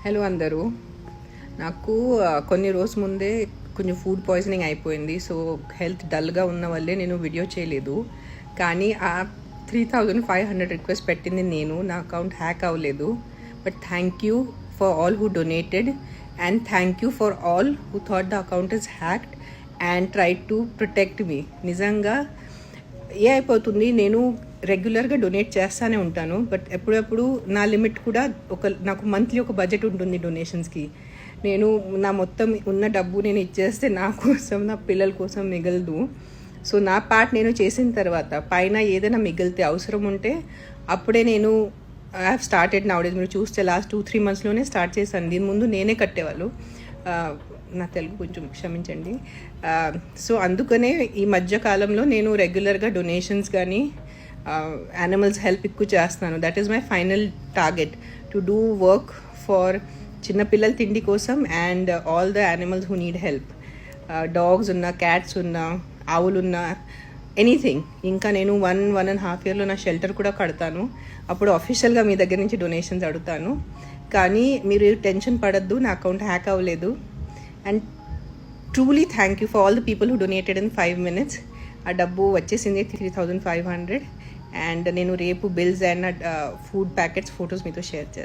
Hello అందరూ. నాకు కొన్ని రోజు ముందే కొంచెం ఫుడ్ పాయిజనింగ్ అయిపోయింది. సో హెల్త్ డల్గా ఉన్న వల్లే నేను వీడియో చేయలేదు. కానీ ఆ 3500 రిక్వెస్ట్ పెట్టింది నేను. నా అకౌంట్ హ్యాక్ అవ్వలేదు. But thank you for all who donated and thank you for all who thought the account is hacked and try to protect me. నిజంగా అయిపోతుంది, నేను రెగ్యులర్గా డొనేట్ చేస్తూనే ఉంటాను. బట్ ఎప్పుడప్పుడు నా లిమిట్ కూడా నాకు మంత్లీ ఒక బడ్జెట్ ఉంటుంది డొనేషన్స్కి. నేను నా మొత్తం ఉన్న డబ్బు నేను ఇచ్చేస్తే నా కోసం, నా పిల్లల కోసం మిగలదు. సో నా పార్ట్ నేను చేసిన తర్వాత పైన ఏదైనా మిగిలితే అవసరం ఉంటే అప్పుడే నేను ఐ హ్యావ్ స్టార్టెడ్ నౌడేస్. మీరు చూస్తే లాస్ట్ 2-3 monthsలోనే స్టార్ట్ చేశాను. దీని ముందు నేనే కట్టేవాళ్ళు. నా తెలుగు కొంచెం క్షమించండి. సో అందుకనే ఈ మధ్యకాలంలో నేను రెగ్యులర్గా డొనేషన్స్ కానీ యానిమల్స్ హెల్ప్ ఎక్కువ చేస్తున్నాను. That is my final target, to do work for చిన్నపిల్లల తిండి కోసం and all the animals who need help. Dogs ఉన్నా, క్యాట్స్ ఉన్నా, ఆవులున్నా, ఎనీథింగ్. ఇంకా నేను 1.5 yearలో నా షెల్టర్ కూడా కడతాను. అప్పుడు అఫీషియల్గా మీ దగ్గర నుంచి డొనేషన్స్ అడుగుతాను. కానీ మీరు టెన్షన్ పడద్దు, నా అకౌంట్ హ్యాక్ అవ్వలేదు. And truly thank you for all the people who donated in 5 minutes. ఆ డబ్బు వచ్చేసింది 3500. అండ్ నేను రేపు bills and food packets photos మీతో షేర్ చేస్తాను.